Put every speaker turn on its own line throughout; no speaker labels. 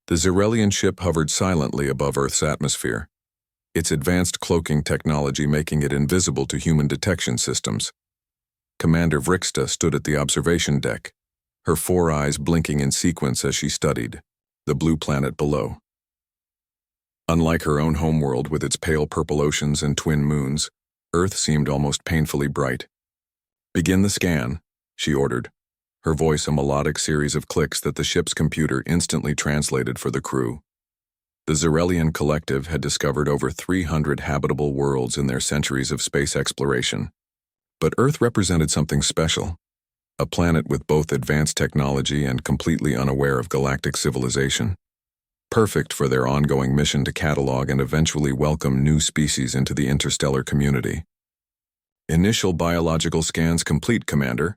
The Xerelian ship hovered silently above Earth's atmosphere, its advanced cloaking technology making it invisible to human detection systems. Commander Vrixta stood at the observation deck, her four eyes blinking in sequence as she studied the blue planet below. Unlike her own homeworld with its pale purple oceans and twin moons, Earth seemed almost painfully bright. "Begin the scan," she ordered, her voice a melodic series of clicks that the ship's computer instantly translated for the crew. The Xerelian collective had discovered over 300 habitable worlds in their centuries of space exploration. But Earth represented something special, a planet with both advanced technology and completely unaware of galactic civilization, perfect for their ongoing mission to catalog and eventually welcome new species into the interstellar community. "Initial biological scans complete, Commander,"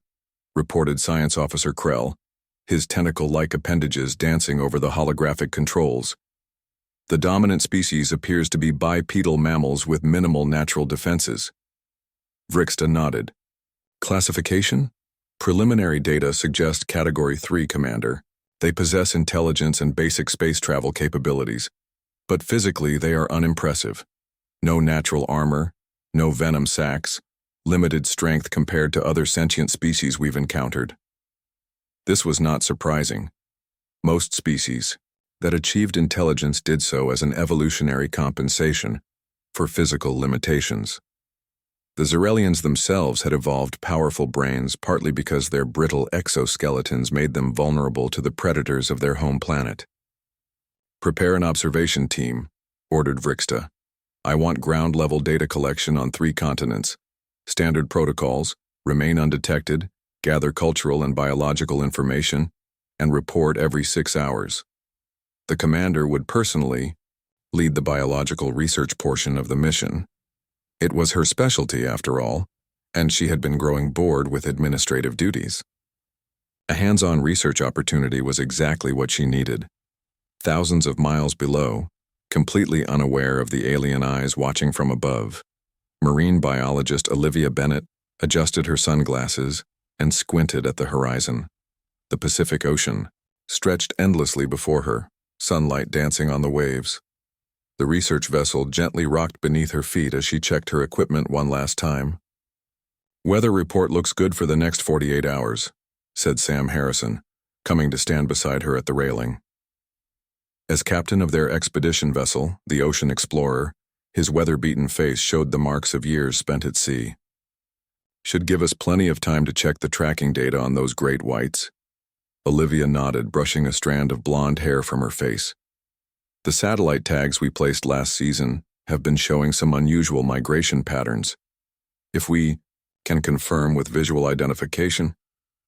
reported Science Officer Krell, his tentacle-like appendages dancing over the holographic controls. "The dominant species appears to be bipedal mammals with minimal natural defenses." Vrixta nodded. "Classification? Preliminary data suggest Category 3, Commander. They possess intelligence and basic space travel capabilities, but physically they are unimpressive. No natural armor, no venom sacs, limited strength compared to other sentient species we've encountered." This was not surprising. Most species that achieved intelligence did so as an evolutionary compensation for physical limitations. The Xerelians themselves had evolved powerful brains partly because their brittle exoskeletons made them vulnerable to the predators of their home planet. "Prepare an observation team," ordered Vrixta. "I want ground-level data collection on 3 continents. Standard protocols, remain undetected, gather cultural and biological information, and report every 6 hours." The commander would personally lead the biological research portion of the mission. It was her specialty, after all, and she had been growing bored with administrative duties. A hands-on research opportunity was exactly what she needed. Thousands of miles below, completely unaware of the alien eyes watching from above, marine biologist Olivia Bennett adjusted her sunglasses and squinted at the horizon. The Pacific Ocean stretched endlessly before her, sunlight dancing on the waves. The research vessel gently rocked beneath her feet as she checked her equipment one last time. "Weather report looks good for the next 48 hours, said Sam Harrison, coming to stand beside her at the railing. As captain of their expedition vessel, the Ocean Explorer, his weather-beaten face showed the marks of years spent at sea. "Should give us plenty of time to check the tracking data on those great whites." Olivia nodded, brushing a strand of blonde hair from her face. "The satellite tags we placed last season have been showing some unusual migration patterns. If we can confirm with visual identification,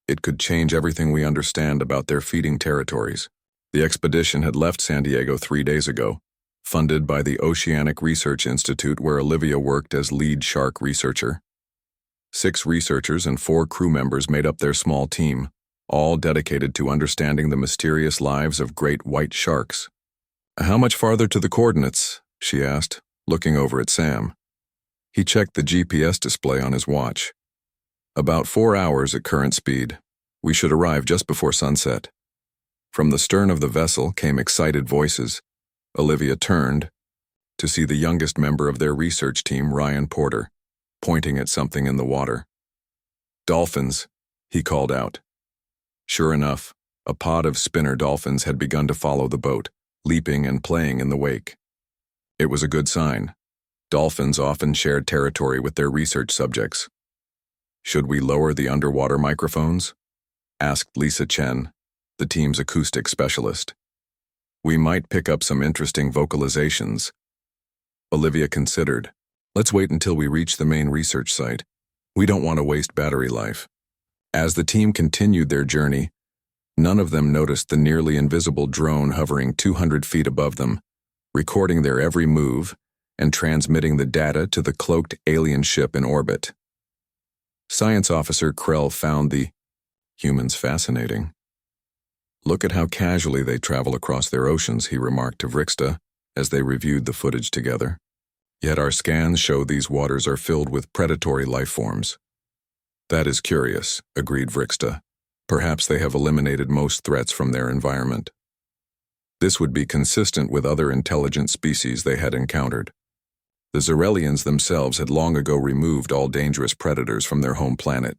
it could change everything we understand about their feeding territories." The expedition had left San Diego 3 days ago, funded by the Oceanic Research Institute where Olivia worked as lead shark researcher. 6 researchers and 4 crew members made up their small team, all dedicated to understanding the mysterious lives of great white sharks. "How much farther to the coordinates?" she asked, looking over at Sam. He checked the GPS display on his watch. "About 4 hours at current speed. We should arrive just before sunset." From the stern of the vessel came excited voices. Olivia turned to see the youngest member of their research team, Ryan Porter, pointing at something in the water. "Dolphins," he called out. Sure enough, a pod of spinner dolphins had begun to follow the boat, leaping and playing in the wake. It was a good sign. Dolphins often shared territory with their research subjects. "Should we lower the underwater microphones?" asked Lisa Chen, the team's acoustic specialist. "We might pick up some interesting vocalizations." Olivia considered. "Let's wait until we reach the main research site. We don't want to waste battery life." As the team continued their journey, none of them noticed the nearly invisible drone hovering 200 feet above them, recording their every move and transmitting the data to the cloaked alien ship in orbit. Science Officer Krell found the humans fascinating. "Look at how casually they travel across their oceans," he remarked to Vrixta as they reviewed the footage together. "Yet our scans show these waters are filled with predatory life forms." "That is curious," agreed Vrixta. "Perhaps they have eliminated most threats from their environment." This would be consistent with other intelligent species they had encountered. The Xerelians themselves had long ago removed all dangerous predators from their home planet.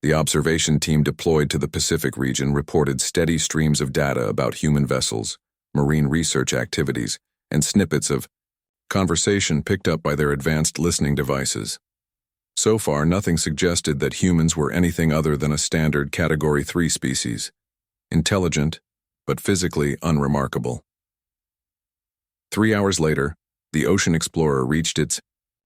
The observation team deployed to the Pacific region reported steady streams of data about human vessels, marine research activities, and snippets of conversation picked up by their advanced listening devices. So far, nothing suggested that humans were anything other than a standard Category 3 species, intelligent, but physically unremarkable. 3 hours later, the Ocean Explorer reached its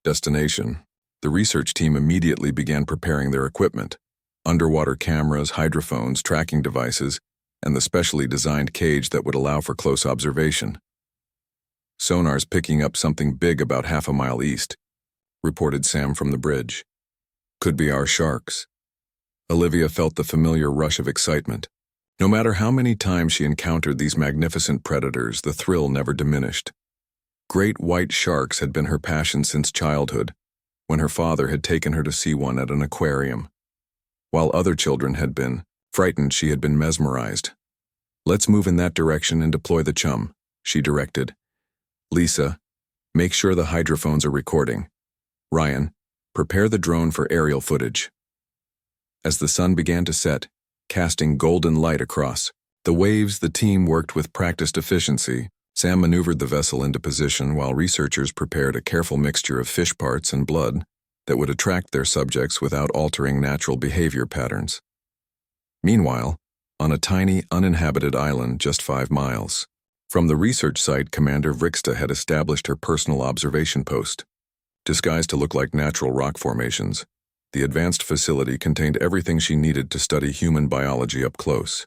destination. The research team immediately began preparing their equipment: underwater cameras, hydrophones, tracking devices, and the specially designed cage that would allow for close observation. "Sonar's picking up something big about half a mile east," reported Sam from the bridge. "Could be our sharks." Olivia felt the familiar rush of excitement. No matter how many times she encountered these magnificent predators, the thrill never diminished. Great white sharks had been her passion since childhood, when her father had taken her to see one at an aquarium. While other children had been frightened, she had been mesmerized. "Let's move in that direction and deploy the chum," she directed. "Lisa, make sure the hydrophones are recording. Ryan, prepare the drone for aerial footage." As the sun began to set, casting golden light across the waves, the team worked with practiced efficiency. Sam maneuvered the vessel into position while researchers prepared a careful mixture of fish parts and blood that would attract their subjects without altering natural behavior patterns. Meanwhile, on a tiny, uninhabited island just 5 miles from the research site, Commander Vriksta had established her personal observation post. Disguised to look like natural rock formations, the advanced facility contained everything she needed to study human biology up close.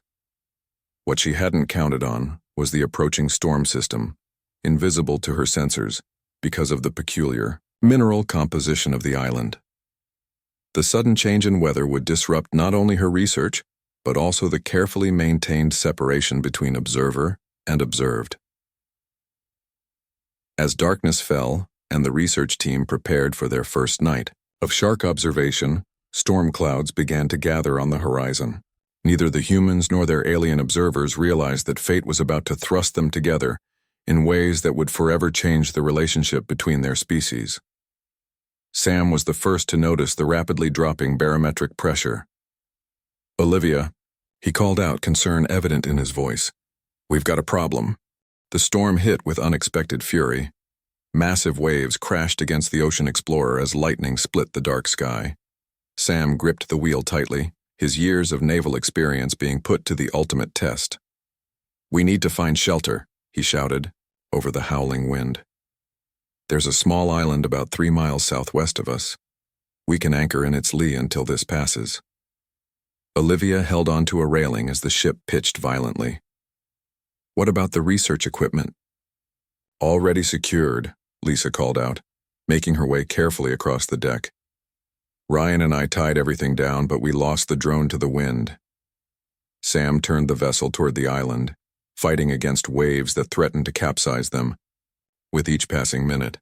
What she hadn't counted on was the approaching storm system, invisible to her sensors because of the peculiar mineral composition of the island. The sudden change in weather would disrupt not only her research, but also the carefully maintained separation between observer and observed. As darkness fell and the research team prepared for their first night of shark observation, storm clouds began to gather on the horizon. Neither the humans nor their alien observers realized that fate was about to thrust them together in ways that would forever change the relationship between their species. Sam was the first to notice the rapidly dropping barometric pressure. "Olivia," he called out, concern evident in his voice. "We've got a problem." The storm hit with unexpected fury. Massive waves crashed against the Ocean Explorer as lightning split the dark sky. Sam gripped the wheel tightly, his years of naval experience being put to the ultimate test. "We need to find shelter," he shouted, over the howling wind. "There's a small island about 3 miles southwest of us. We can anchor in its lee until this passes." Olivia held onto a railing as the ship pitched violently. "What about the research equipment?" "Already secured," Lisa called out, making her way carefully across the deck. "Ryan and I tied everything down, but we lost the drone to the wind." Sam turned the vessel toward the island, fighting against waves that threatened to capsize them with each passing minute.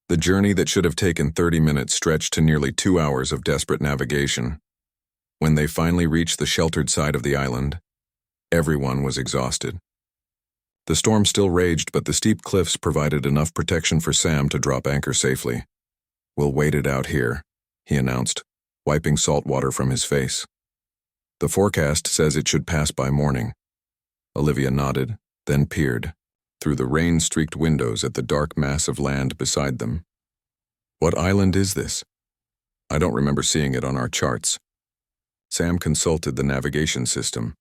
The journey that should have taken 30 minutes stretched to nearly 2 hours of desperate navigation. When they finally reached the sheltered side of the island, everyone was exhausted. The storm still raged, but the steep cliffs provided enough protection for Sam to drop anchor safely. "We'll wait it out here," he announced, wiping salt water from his face. "The forecast says it should pass by morning." Olivia nodded, then peered through the rain-streaked windows at the dark mass of land beside them. "What island is this? I don't remember seeing it on our charts." Sam consulted the navigation system.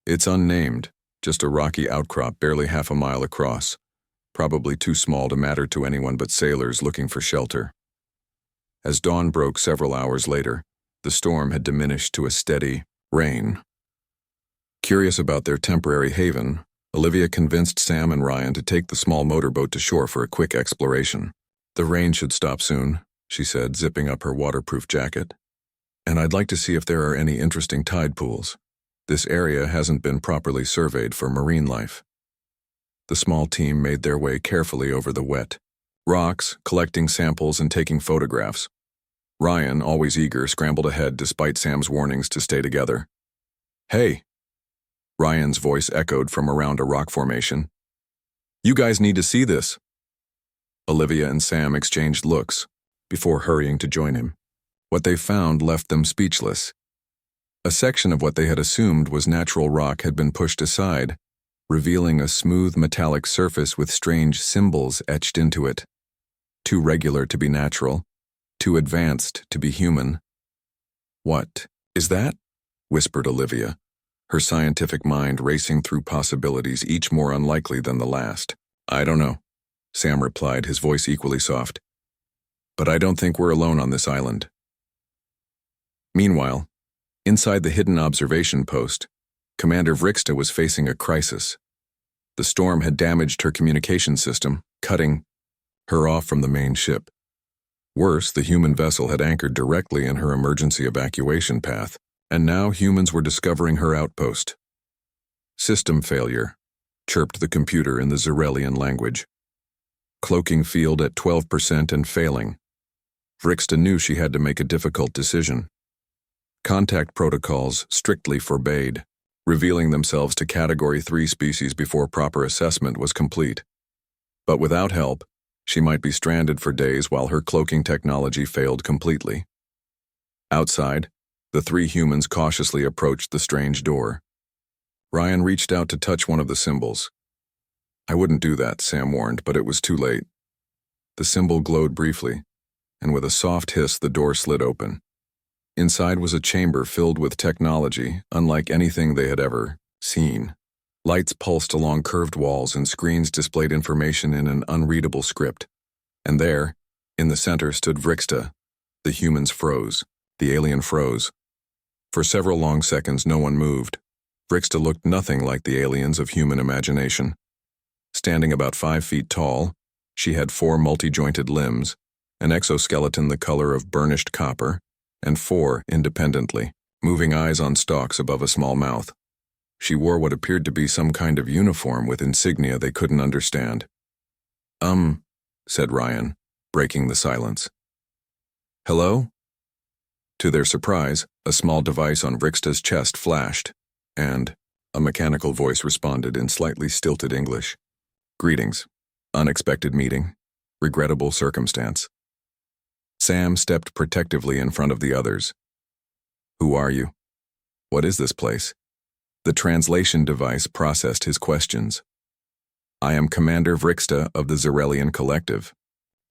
"It's unnamed, just a rocky outcrop barely half a mile across, probably too small to matter to anyone but sailors looking for shelter." As dawn broke several hours later, the storm had diminished to a steady rain. Curious about their temporary haven, Olivia convinced Sam and Ryan to take the small motorboat to shore for a quick exploration. "The rain should stop soon," she said, zipping up her waterproof jacket. "And I'd like to see if there are any interesting tide pools. This area hasn't been properly surveyed for marine life." The small team made their way carefully over the wet rocks, collecting samples and taking photographs. Ryan, always eager, scrambled ahead despite Sam's warnings to stay together. "Hey!" Ryan's voice echoed from around a rock formation. You guys need to see this. Olivia and Sam exchanged looks before hurrying to join him. What they found left them speechless. A section of what they had assumed was natural rock had been pushed aside, revealing a smooth metallic surface with strange symbols etched into it. Too regular to be natural, too advanced to be human. What is that? Whispered Olivia, her scientific mind racing through possibilities, each more unlikely than the last. I don't know, Sam replied, his voice equally soft. But I don't think we're alone on this island. Meanwhile, inside the hidden observation post, Commander Vrixta was facing a crisis. The storm had damaged her communication system, cutting her off from the main ship. Worse, the human vessel had anchored directly in her emergency evacuation path, and now humans were discovering her outpost. System failure, chirped the computer in the Zarelian language. Cloaking field at 12% and failing. Vrixta knew she had to make a difficult decision. Contact protocols strictly forbade revealing themselves to Category 3 species before proper assessment was complete. But without help, she might be stranded for days while her cloaking technology failed completely. Outside, the three humans cautiously approached the strange door. Ryan reached out to touch one of the symbols. I wouldn't do that, Sam warned, but it was too late. The symbol glowed briefly, and with a soft hiss the door slid open. Inside was a chamber filled with technology unlike anything they had ever seen. Lights pulsed along curved walls and screens displayed information in an unreadable script. And there, in the center, stood Vrixta. The humans froze. The alien froze. For several long seconds no one moved. Vrixta looked nothing like the aliens of human imagination. Standing about 5 feet tall, she had 4 multi-jointed limbs, an exoskeleton the color of burnished copper, and 4 independently, moving eyes on stalks above a small mouth. She wore what appeared to be some kind of uniform with insignia they couldn't understand. Said Ryan, breaking the silence. Hello? To their surprise, a small device on Vrixta's chest flashed, and a mechanical voice responded in slightly stilted English. Greetings. Unexpected meeting. Regrettable circumstance. Sam stepped protectively in front of the others. Who are you? What is this place? The translation device processed his questions. I am Commander Vrixta of the Zarelian Collective.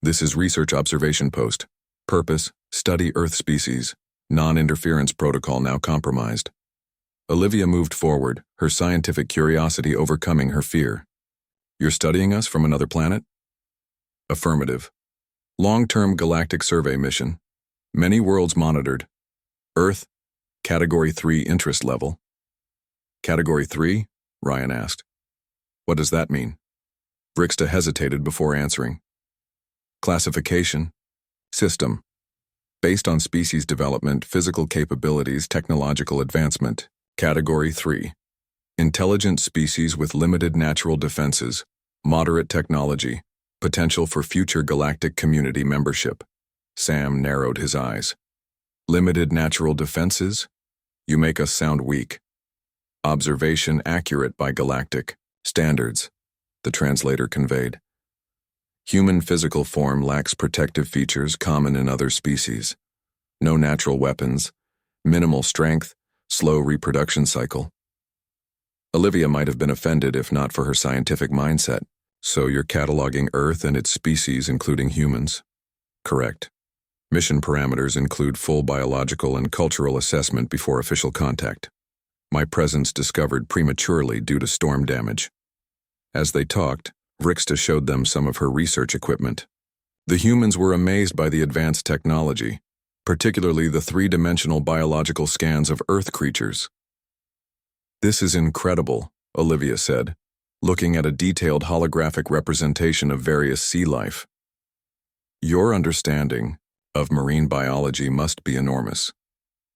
This is Research Observation Post. Purpose, study Earth species. Non-interference protocol now compromised. Olivia moved forward, her scientific curiosity overcoming her fear. You're studying us from another planet? Affirmative. Long-term galactic survey mission. Many worlds monitored. Earth, Category 3 interest level. Category 3? Ryan asked. What does that mean? Vrixta hesitated before answering. Classification. System. Based on species development, physical capabilities, technological advancement. Category 3. Intelligent species with limited natural defenses, moderate technology, potential for future galactic community membership. Sam narrowed his eyes. Limited natural defenses? You make us sound weak. Observation accurate by galactic standards, the translator conveyed. Human physical form lacks protective features common in other species. No natural weapons, minimal strength, slow reproduction cycle. Olivia might have been offended if not for her scientific mindset. So you're cataloging Earth and its species, including humans? Correct. Mission parameters include full biological and cultural assessment before official contact. My presence discovered prematurely due to storm damage. As they talked, Vrixta showed them some of her research equipment. The humans were amazed by the advanced technology, particularly the 3-dimensional biological scans of Earth creatures. This is incredible, Olivia said, looking at a detailed holographic representation of various sea life. Your understanding of marine biology must be enormous.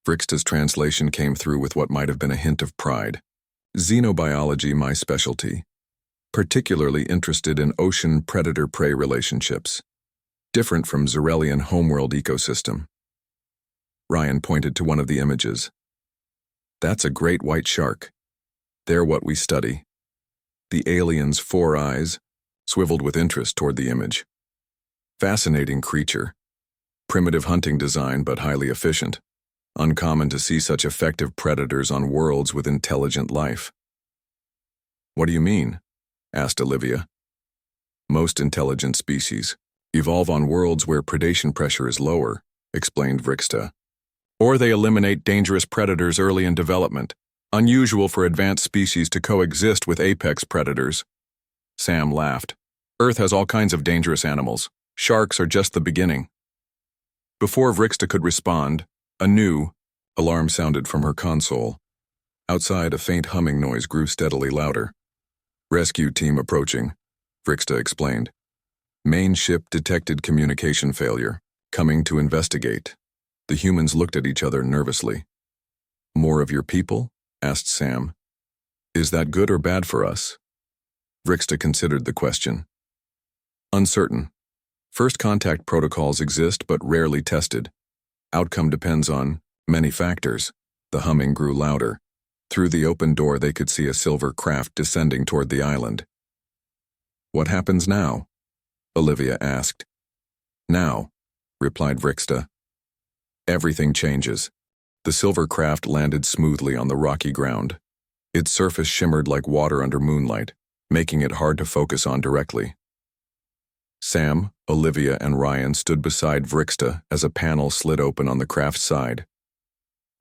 Vrixta's translation came through with what might have been a hint of pride. Xenobiology, my specialty. Particularly interested in ocean predator-prey relationships. Different from Zarelian homeworld ecosystem. Ryan pointed to one of the images. That's a great white shark. They're what we study. The alien's 4 eyes swiveled with interest toward the image. Fascinating creature. Primitive hunting design, but highly efficient. Uncommon to see such effective predators on worlds with intelligent life. What do you mean? Asked Olivia. Most intelligent species evolve on worlds where predation pressure is lower, explained Vrixta. Or they eliminate dangerous predators early in development, unusual for advanced species to coexist with apex predators. Sam laughed. Earth has all kinds of dangerous animals. Sharks are just the beginning. Before Vrixta could respond, a new alarm sounded from her console. Outside, a faint humming noise grew steadily louder. Rescue team approaching, Vrixta explained. Main ship detected communication failure, coming to investigate. The humans looked at each other nervously. More of your people? Asked Sam. Is that good or bad for us? Vrixta considered the question. Uncertain. First contact protocols exist but rarely tested. Outcome depends on many factors. The humming grew louder. Through the open door they could see a silver craft descending toward the island. What happens now? Olivia asked. Now, replied Vrixta. Everything changes. The silver craft landed smoothly on the rocky ground. Its surface shimmered like water under moonlight, making it hard to focus on directly. Sam, Olivia, and Ryan stood beside Vrixta as a panel slid open on the craft's side.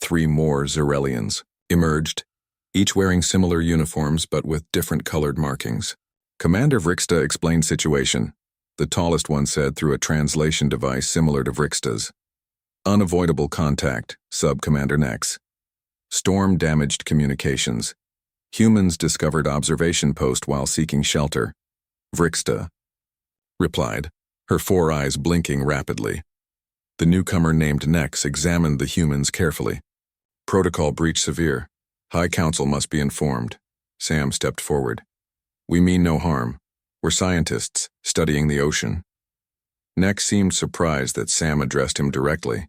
3 more Xerelians emerged, each wearing similar uniforms but with different colored markings. Commander Vrixta explained situation, the tallest one said through a translation device similar to Vrixta's. Unavoidable contact, Sub-Commander Nex. Storm damaged communications. Humans discovered observation post while seeking shelter. Vrixta replied, her 4 eyes blinking rapidly. The newcomer named Nex examined the humans carefully. Protocol breach severe. High Council must be informed. Sam stepped forward. We mean no harm. We're scientists studying the ocean. Nex seemed surprised that Sam addressed him directly.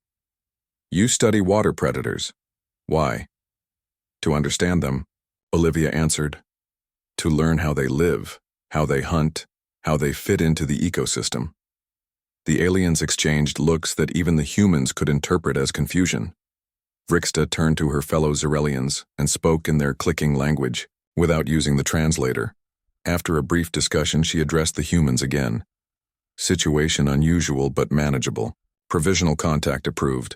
You study water predators. Why? To understand them, Olivia answered. To learn how they live, how they hunt, how they fit into the ecosystem. The aliens exchanged looks that even the humans could interpret as confusion. Vrixta turned to her fellow Xerelians and spoke in their clicking language, without using the translator. After a brief discussion, she addressed the humans again. Situation unusual but manageable. Provisional contact approved.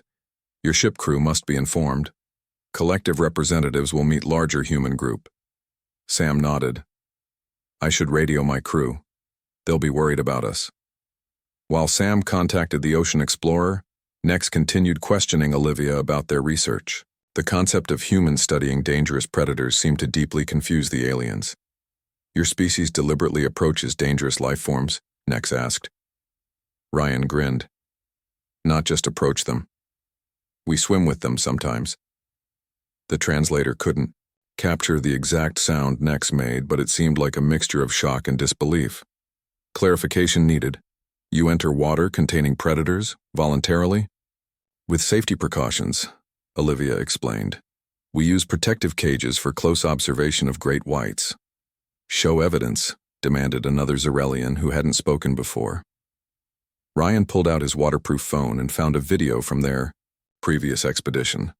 Your ship crew must be informed. Collective representatives will meet larger human group. Sam nodded. I should radio my crew. They'll be worried about us. While Sam contacted the ocean explorer, Nex continued questioning Olivia about their research. The concept of humans studying dangerous predators seemed to deeply confuse the aliens. Your species deliberately approaches dangerous life forms? Nex asked. Ryan grinned. Not just approach them. We swim with them sometimes. The translator couldn't capture the exact sound Nex made, but it seemed like a mixture of shock and disbelief. Clarification needed. You enter water containing predators, voluntarily? With safety precautions, Olivia explained. We use protective cages for close observation of great whites. Show evidence, demanded another Xerelian who hadn't spoken before. Ryan pulled out his waterproof phone and found a video from their previous expedition.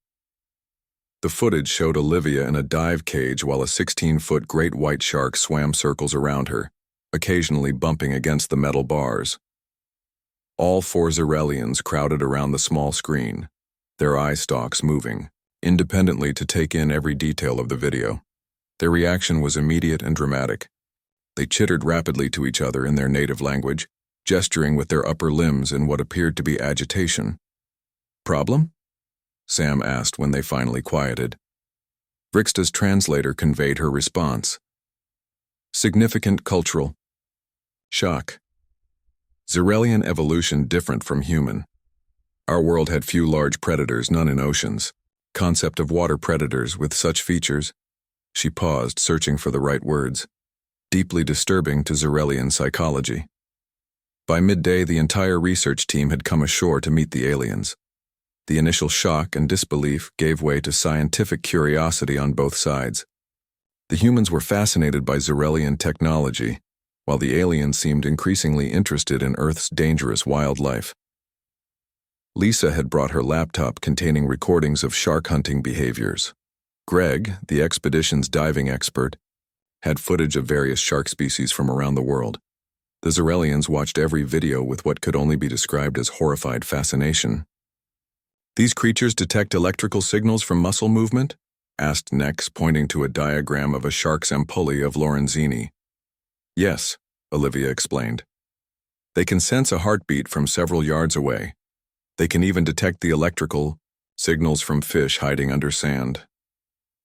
The footage showed Olivia in a dive cage while a 16-foot great white shark swam circles around her, occasionally bumping against the metal bars. All 4 Xerelians crowded around the small screen, their eye stalks moving, independently to take in every detail of the video. Their reaction was immediate and dramatic. They chittered rapidly to each other in their native language, gesturing with their upper limbs in what appeared to be agitation. Problem? Sam asked when they finally quieted. Vrixta's translator conveyed her response. Significant cultural shock. Xerelian evolution different from human. Our world had few large predators, none in oceans. Concept of water predators with such features. She paused, searching for the right words. Deeply disturbing to Xerelian psychology. By midday, the entire research team had come ashore to meet the aliens. The initial shock and disbelief gave way to scientific curiosity on both sides. The humans were fascinated by Xerelian technology, while the aliens seemed increasingly interested in Earth's dangerous wildlife. Lisa had brought her laptop containing recordings of shark hunting behaviors. Greg, the expedition's diving expert, had footage of various shark species from around the world. The Xerelians watched every video with what could only be described as horrified fascination. "These creatures detect electrical signals from muscle movement?" asked Nex, pointing to a diagram of a shark's ampullae of Lorenzini. "Yes," Olivia explained. "They can sense a heartbeat from several yards away. They can even detect the electrical signals from fish hiding under sand."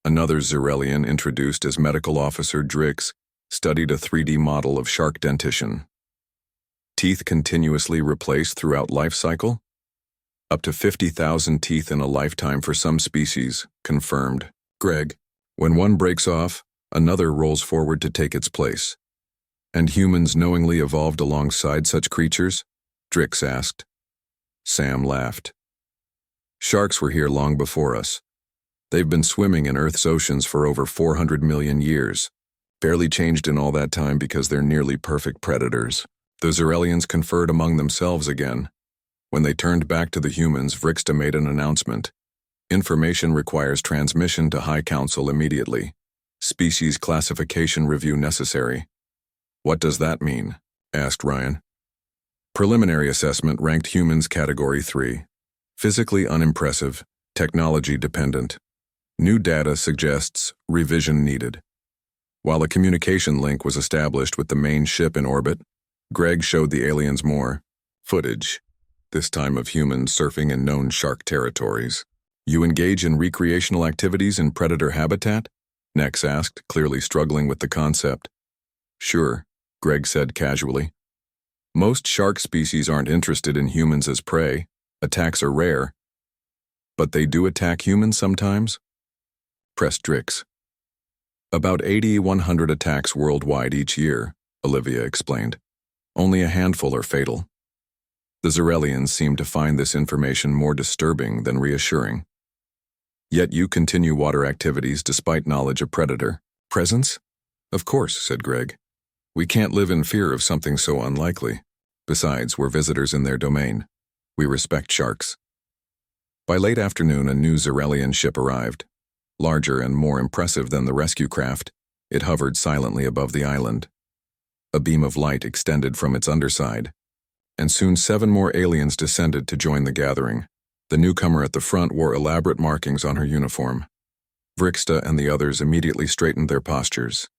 Another Xerelian, introduced as Medical Officer Drix, studied a 3D model of shark dentition. "Teeth continuously replaced throughout life cycle? Up to 50,000 teeth in a lifetime for some species," confirmed Greg. "When one breaks off, another rolls forward to take its place." "And humans knowingly evolved alongside such creatures?" Drix asked. Sam laughed. "Sharks were here long before us. They've been swimming in Earth's oceans for over 400 million years, barely changed in all that time because they're nearly perfect predators." The Xerelians conferred among themselves again. When they turned back to the humans, Vrixta made an announcement. "Information requires transmission to High Council immediately. Species classification review necessary." "What does that mean?" asked Ryan. "Preliminary assessment ranked humans Category 3. Physically unimpressive, technology dependent. New data suggests revision needed." While a communication link was established with the main ship in orbit, Greg showed the aliens more footage, this time of humans surfing in known shark territories. "You engage in recreational activities in predator habitat?" Nex asked, clearly struggling with the concept. "Sure," Greg said casually. "Most shark species aren't interested in humans as prey. Attacks are rare. But they do attack humans sometimes?" Pressed Drix. "About 80-100 attacks worldwide each year," Olivia explained. "Only a handful are fatal." The Xerelians seemed to find this information more disturbing than reassuring. "Yet you continue water activities despite knowledge of predator presence?" "Of course," said Greg. "We can't live in fear of something so unlikely. Besides, we're visitors in their domain. We respect sharks." By late afternoon, a new Xerelian ship arrived. Larger and more impressive than the rescue craft, it hovered silently above the island. A beam of light extended from its underside, and soon 7 more aliens descended to join the gathering. The newcomer at the front wore elaborate markings on her uniform. Vrixta and the others immediately straightened their postures.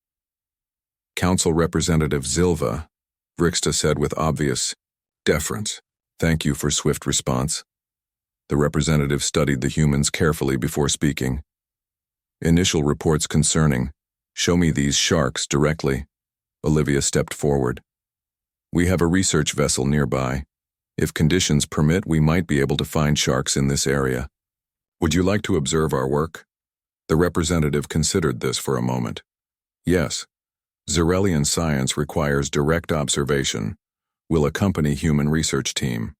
"Council Representative Zilva," Vrixta said with obvious deference. "Thank you for swift response." The representative studied the humans carefully before speaking. "Initial reports concerning. Show me these sharks directly." Olivia stepped forward. "We have a research vessel nearby. If conditions permit, we might be able to find sharks in this area. Would you like to observe our work?" The representative considered this for a moment. "Yes. Xerelian science requires direct observation. We'll accompany human research team."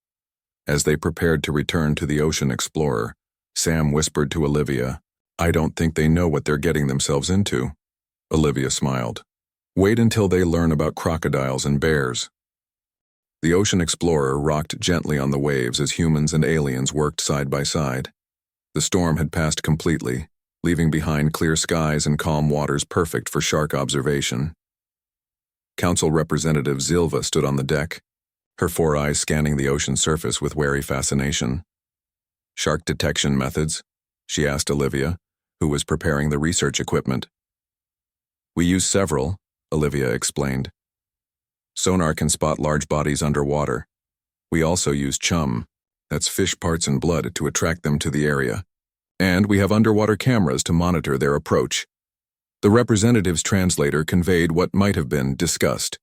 As they prepared to return to the Ocean Explorer, Sam whispered to Olivia, "I don't think they know what they're getting themselves into." Olivia smiled. "Wait until they learn about crocodiles and bears." The Ocean Explorer rocked gently on the waves as humans and aliens worked side by side. The storm had passed completely, leaving behind clear skies and calm waters perfect for shark observation. Council Representative Zilva stood on the deck, her 4 eyes scanning the ocean surface with wary fascination. "Shark detection methods?" she asked Olivia, who was preparing the research equipment. "We use several," Olivia explained. "Sonar can spot large bodies underwater. We also use chum, that's fish parts and blood, to attract them to the area. And we have underwater cameras to monitor their approach." The representative's translator conveyed what might have been discussed.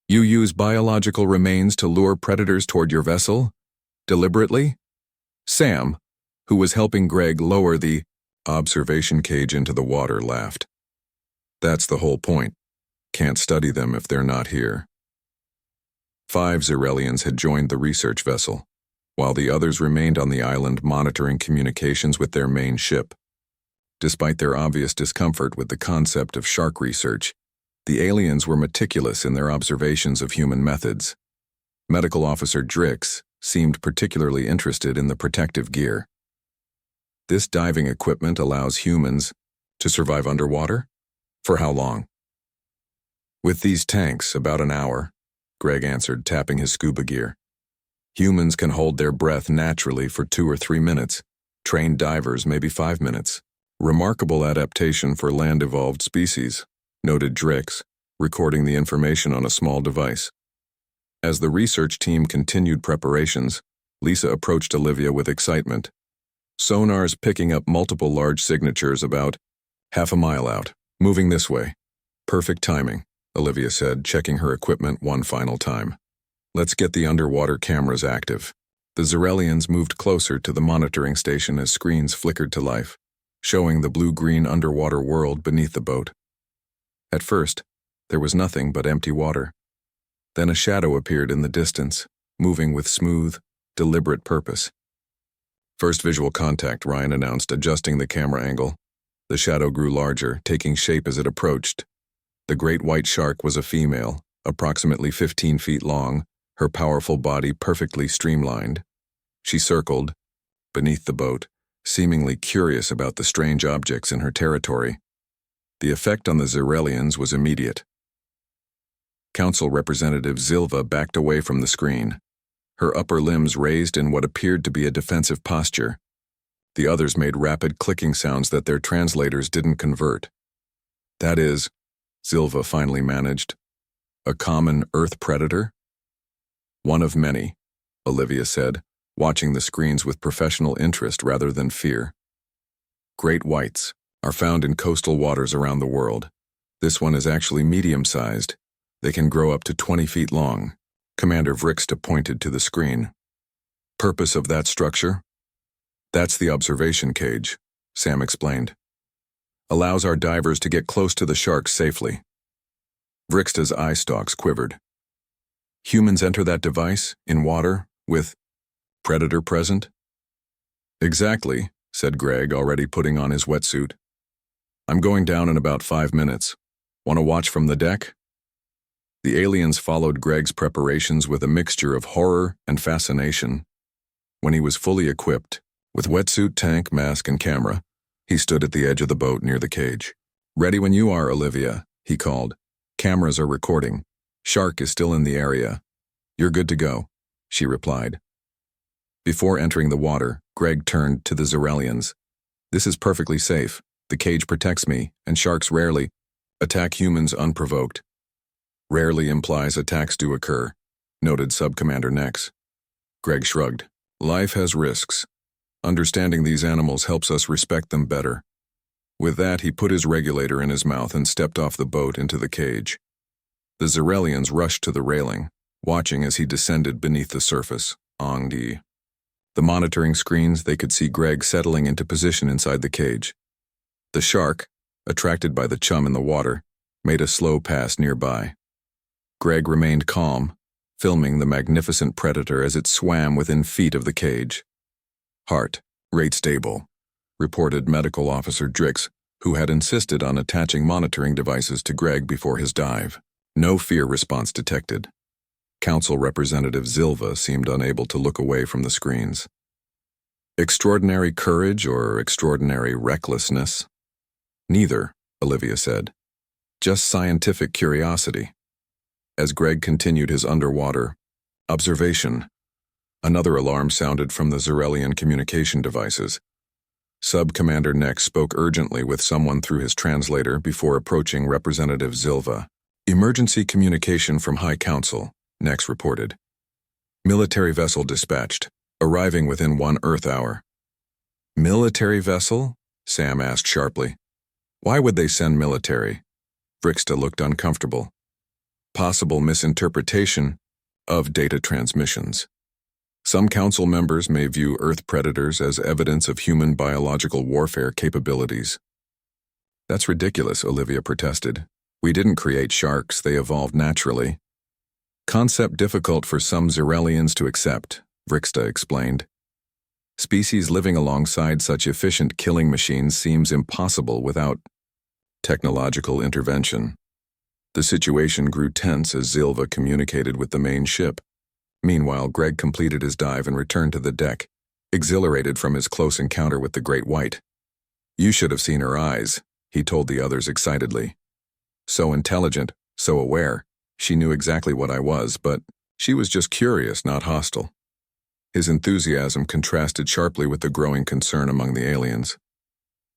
"You use biological remains to lure predators toward your vessel? Deliberately?" Sam, who was helping Greg lower the observation cage into the water, laughed. "That's the whole point. Can't study them if they're not here." 5 Xerelians had joined the research vessel, while the others remained on the island monitoring communications with their main ship. Despite their obvious discomfort with the concept of shark research, the aliens were meticulous in their observations of human methods. Medical Officer Drix seemed particularly interested in the protective gear. This diving equipment allows humans to survive underwater? For how long? With these tanks, about an hour, Greg answered, tapping his scuba gear. Humans can hold their breath naturally for 2 or 3 minutes. Trained divers maybe 5 minutes. Remarkable adaptation for land-evolved species, noted Drix, recording the information on a small device. As the research team continued preparations, Lisa approached Olivia with excitement. Sonar's picking up multiple large signatures about half a mile out. Moving this way. Perfect timing, Olivia said, checking her equipment one final time. Let's get the underwater cameras active. The Zerelians moved closer to the monitoring station as screens flickered to life, showing the blue-green underwater world beneath the boat. At first, there was nothing but empty water. Then a shadow appeared in the distance, moving with smooth, deliberate purpose. First visual contact, Ryan announced, adjusting the camera angle. The shadow grew larger, taking shape as it approached. The great white shark was a female, approximately 15 feet long, her powerful body perfectly streamlined. She circled, beneath the boat, seemingly curious about the strange objects in her territory. The effect on the Zerelians was immediate. Council Representative Zilva backed away from the screen, her upper limbs raised in what appeared to be a defensive posture. The others made rapid clicking sounds that their translators didn't convert. That is, Zilva finally managed, a common Earth predator? One of many, Olivia said, watching the screens with professional interest rather than fear. Great whites are found in coastal waters around the world. This one is actually medium-sized. They can grow up to 20 feet long. Commander Vrixta pointed to the screen. Purpose of that structure? That's the observation cage, Sam explained. Allows our divers to get close to the sharks safely. Vrixta's eye stalks quivered. Humans enter that device, in water, with predator present? Exactly, said Greg, already putting on his wetsuit. I'm going down in about 5 minutes. Want to watch from the deck? The aliens followed Greg's preparations with a mixture of horror and fascination. When he was fully equipped, with wetsuit, tank, mask, and camera, he stood at the edge of the boat near the cage. Ready when you are, Olivia, he called. Cameras are recording. Shark is still in the area. You're good to go, she replied. Before entering the water, Greg turned to the Zerelians. This is perfectly safe. The cage protects me, and sharks rarely attack humans unprovoked. Rarely implies attacks do occur, noted Subcommander Nex. Greg shrugged. Life has risks. Understanding these animals helps us respect them better. With that, he put his regulator in his mouth and stepped off the boat into the cage. The Zerelians rushed to the railing, watching as he descended beneath the surface. The monitoring screens, they could see Greg settling into position inside the cage. The shark, attracted by the chum in the water, made a slow pass nearby. Greg remained calm, filming the magnificent predator as it swam within feet of the cage. Heart rate stable, reported Medical Officer Drix, who had insisted on attaching monitoring devices to Greg before his dive. No fear response detected. Council Representative Zilva seemed unable to look away from the screens. Extraordinary courage or extraordinary recklessness? Neither, Olivia said. Just scientific curiosity. As Greg continued his underwater observation, another alarm sounded from the Zerelian communication devices. Sub-Commander Nex spoke urgently with someone through his translator before approaching Representative Zilva. Emergency communication from High Council, Nex reported. Military vessel dispatched, arriving within 1 Earth hour. Military vessel? Sam asked sharply. Why would they send military? Vrixta looked uncomfortable. Possible misinterpretation of data transmissions. Some council members may view Earth predators as evidence of human biological warfare capabilities. That's ridiculous, Olivia protested. We didn't create sharks, they evolved naturally. Concept difficult for some Zerelians to accept, Vrixta explained. Species living alongside such efficient killing machines seems impossible without technological intervention. The situation grew tense as Zilva communicated with the main ship. Meanwhile, Greg completed his dive and returned to the deck, exhilarated from his close encounter with the Great White. "You should have seen her eyes," he told the others excitedly. "So intelligent, so aware. She knew exactly what I was, but she was just curious, not hostile." His enthusiasm contrasted sharply with the growing concern among the aliens.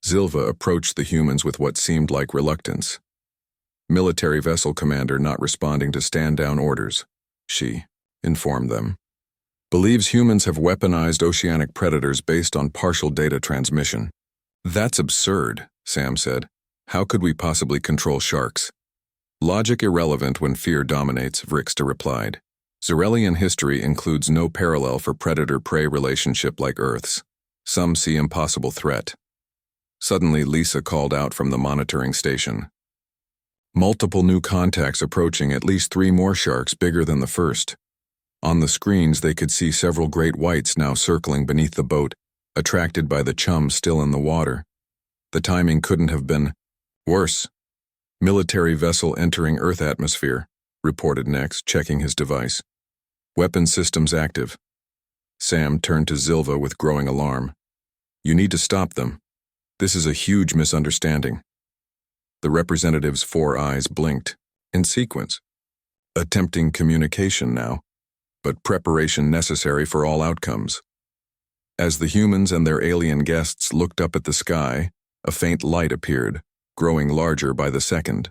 Zilva approached the humans with what seemed like reluctance. "Military vessel commander not responding to stand-down orders," she informed them. "Believes humans have weaponized oceanic predators based on partial data transmission." "That's absurd," Sam said. "How could we possibly control sharks?" "Logic irrelevant when fear dominates," Vrixta replied. "Zerelian history includes no parallel for predator-prey relationship like Earth's. Some see impossible threat." Suddenly, Lisa called out from the monitoring station. "Multiple new contacts approaching, at least 3 more sharks bigger than the first." On the screens, they could see several great whites now circling beneath the boat, attracted by the chum still in the water. The timing couldn't have been worse. "Military vessel entering Earth atmosphere," reported Nex, checking his device. "Weapon systems active." Sam turned to Zilva with growing alarm. "You need to stop them. This is a huge misunderstanding." The representative's 4 eyes blinked, in sequence. Attempting communication now, but preparation necessary for all outcomes. As the humans and their alien guests looked up at the sky, a faint light appeared, growing larger by the second.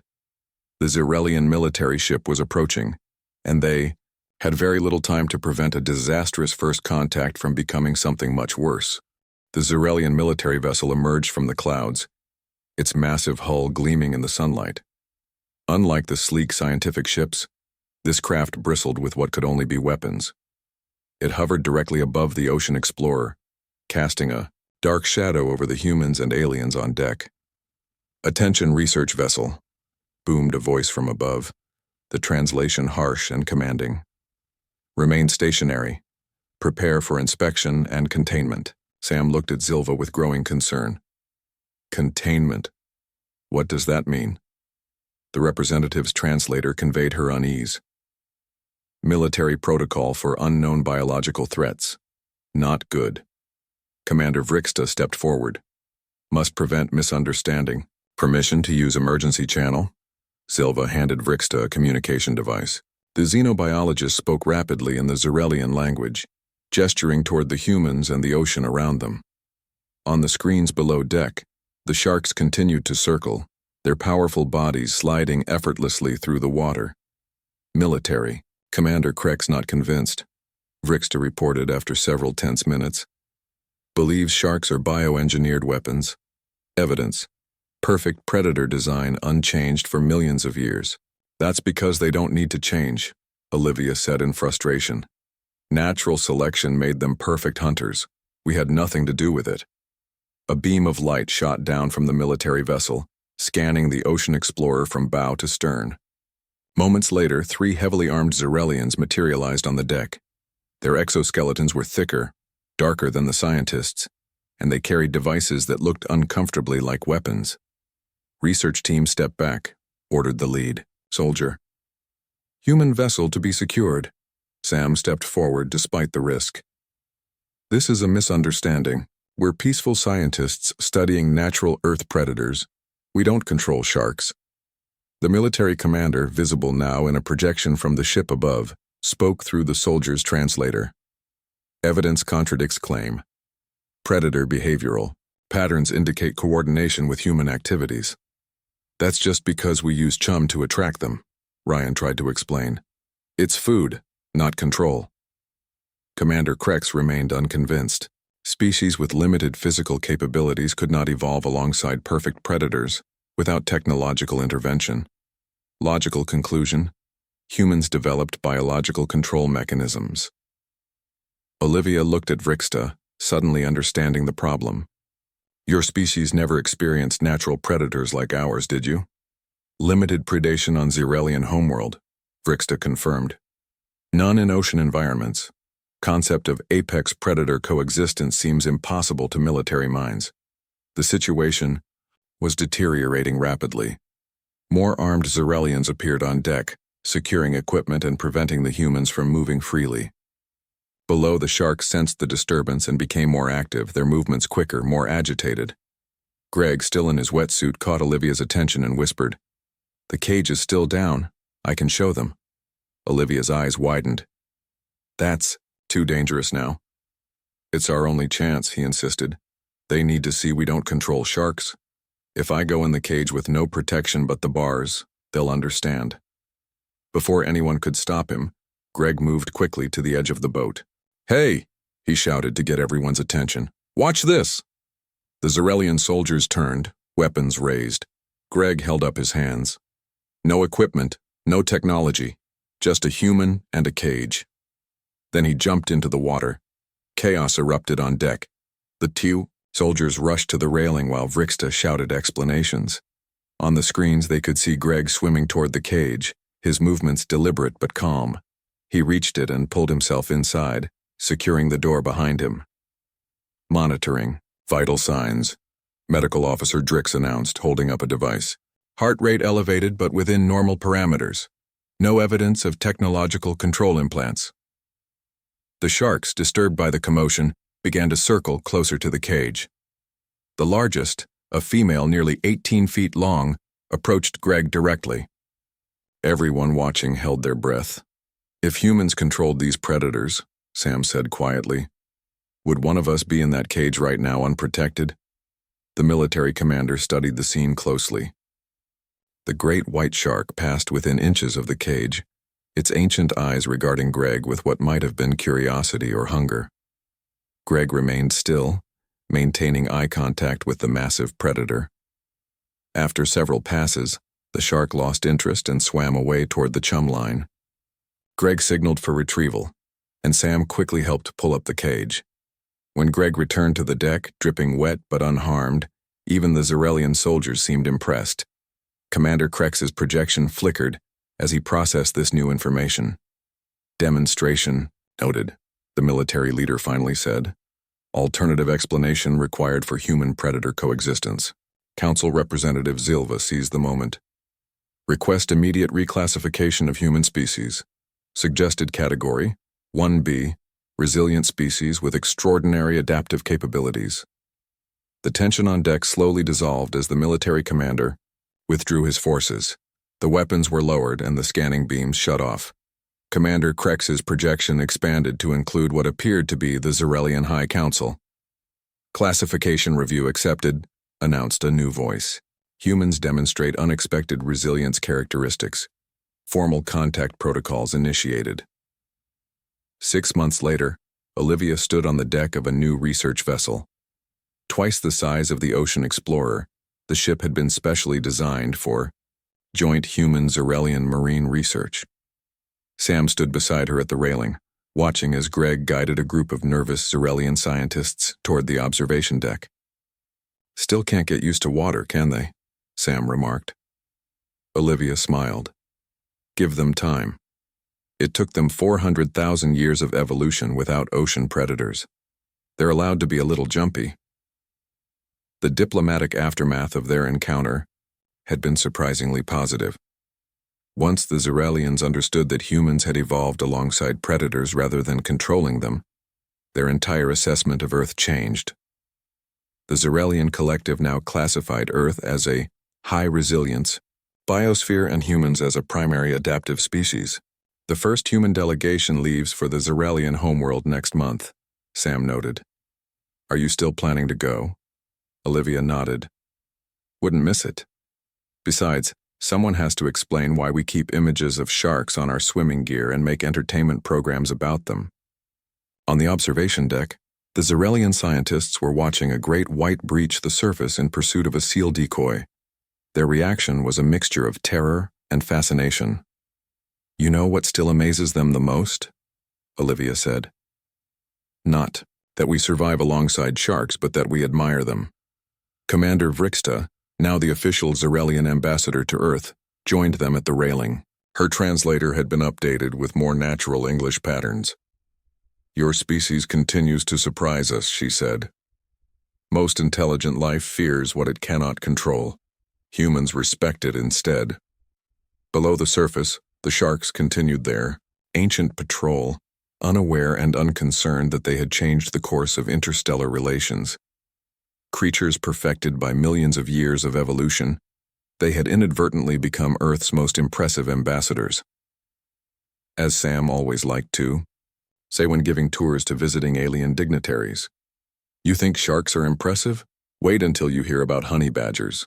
The Zerelian military ship was approaching, and they had very little time to prevent a disastrous first contact from becoming something much worse. The Zerelian military vessel emerged from the clouds, its massive hull gleaming in the sunlight. Unlike the sleek scientific ships, this craft bristled with what could only be weapons. It hovered directly above the ocean explorer, casting a dark shadow over the humans and aliens on deck. "Attention, research vessel," boomed a voice from above, the translation harsh and commanding. "Remain stationary. Prepare for inspection and containment." Sam looked at Zilva with growing concern. "Containment? What does that mean?" The representative's translator conveyed her unease. "Military protocol for unknown biological threats. Not good." Commander Vrixta stepped forward. "Must prevent misunderstanding. Permission to use emergency channel?" Zilva handed Vrixta a communication device. The xenobiologist spoke rapidly in the Zerelian language, gesturing toward the humans and the ocean around them. On the screens below deck, the sharks continued to circle, their powerful bodies sliding effortlessly through the water. "Military. Commander Krex not convinced," Vrixta reported after several tense minutes. "Believes sharks are bioengineered weapons. Evidence. Perfect predator design unchanged for millions of years." "That's because they don't need to change," Olivia said in frustration. "Natural selection made them perfect hunters. We had nothing to do with it." A beam of light shot down from the military vessel, scanning the ocean explorer from bow to stern. Moments later, 3 heavily armed Zerelians materialized on the deck. Their exoskeletons were thicker, darker than the scientists, and they carried devices that looked uncomfortably like weapons. "Research team step back," ordered the lead soldier. "Human vessel to be secured." Sam stepped forward despite the risk. "This is a misunderstanding. We're peaceful scientists studying natural Earth predators. We don't control sharks." The military commander, visible now in a projection from the ship above, spoke through the soldier's translator. "Evidence contradicts claim. Predator behavioral patterns indicate coordination with human activities." "That's just because we use chum to attract them," Ryan tried to explain. "It's food, not control." Commander Krex remained unconvinced. Species with limited physical capabilities could not evolve alongside perfect predators without technological intervention. Logical conclusion: humans developed biological control mechanisms. Olivia looked at Vrixta, suddenly understanding the problem. "Your species never experienced natural predators like ours, did you?" "Limited predation on Zerelian homeworld," Vrixta confirmed. "None in ocean environments. Concept of apex predator coexistence seems impossible to military minds. The situation was deteriorating rapidly. More armed Zarelians appeared on deck, securing equipment and preventing the humans from moving freely. Below, the sharks sensed the disturbance and became more active, their movements quicker, more agitated. Greg, still in his wetsuit, caught Olivia's attention and whispered, "The cage is still down. I can show them." Olivia's eyes widened. "That's too dangerous now." "It's our only chance," he insisted. "They need to see we don't control sharks. If I go in the cage with no protection but the bars, they'll understand." Before anyone could stop him, Greg moved quickly to the edge of the boat. "Hey!" he shouted to get everyone's attention. "Watch this!" The Zarelian soldiers turned, weapons raised. Greg held up his hands. No equipment, no technology, just a human and a cage. Then he jumped into the water. Chaos erupted on deck. The two soldiers rushed to the railing while Vrixta shouted explanations. On the screens they could see Greg swimming toward the cage, his movements deliberate but calm. He reached it and pulled himself inside, securing the door behind him. "Monitoring. Vital signs," Medical Officer Drix announced, holding up a device. "Heart rate elevated but within normal parameters. No evidence of technological control implants." The sharks, disturbed by the commotion, began to circle closer to the cage. The largest, a female nearly 18 feet long, approached Greg directly. Everyone watching held their breath. "If humans controlled these predators," Sam said quietly, "would one of us be in that cage right now unprotected?" The military commander studied the scene closely. The great white shark passed within inches of the cage, its ancient eyes regarding Greg with what might have been curiosity or hunger. Greg remained still, maintaining eye contact with the massive predator. After several passes, the shark lost interest and swam away toward the chum line. Greg signaled for retrieval, and Sam quickly helped pull up the cage. When Greg returned to the deck, dripping wet but unharmed, even the Zarelian soldiers seemed impressed. Commander Krex's projection flickered as he processed this new information. "Demonstration noted," the military leader finally said. "Alternative explanation required for human-predator coexistence." Council Representative Zilva seized the moment. "Request immediate reclassification of human species. Suggested category, 1B, resilient species with extraordinary adaptive capabilities." The tension on deck slowly dissolved as the military commander withdrew his forces. The weapons were lowered and the scanning beams shut off. Commander Krex's projection expanded to include what appeared to be the Zarelian High Council. "Classification review accepted," announced a new voice. "Humans demonstrate unexpected resilience characteristics. Formal contact protocols initiated." 6 months later, Olivia stood on the deck of a new research vessel. Twice the size of the Ocean Explorer, the ship had been specially designed for joint human-Zarelian marine research. Sam stood beside her at the railing, watching as Greg guided a group of nervous Zarelian scientists toward the observation deck. "Still can't get used to water, can they?" Sam remarked. Olivia smiled. "Give them time. It took them 400,000 years of evolution without ocean predators. They're allowed to be a little jumpy." The diplomatic aftermath of their encounter had been surprisingly positive. Once the Zarelians understood that humans had evolved alongside predators rather than controlling them, their entire assessment of Earth changed. The Zarelian collective now classified Earth as a high-resilience biosphere and humans as a primary adaptive species. "The first human delegation leaves for the Zarelian homeworld next month," Sam noted. "Are you still planning to go?" Olivia nodded. "Wouldn't miss it. Besides, someone has to explain why we keep images of sharks on our swimming gear and make entertainment programs about them." On the observation deck, the Zarelian scientists were watching a great white breach the surface in pursuit of a seal decoy. Their reaction was a mixture of terror and fascination. "You know what still amazes them the most?" Olivia said. "Not that we survive alongside sharks, but that we admire them." Commander Vrixta, now the official Zarelian ambassador to Earth, joined them at the railing. Her translator had been updated with more natural English patterns. Your species continues to surprise us, she said. Most intelligent life fears what it cannot control. Humans respect it instead. Below the surface, the sharks continued their ancient patrol, unaware and unconcerned that they had changed the course of interstellar relations. Creatures perfected by millions of years of evolution, they had inadvertently become Earth's most impressive ambassadors. As Sam always liked to say when giving tours to visiting alien dignitaries, "You think sharks are impressive? Wait until you hear about honey badgers."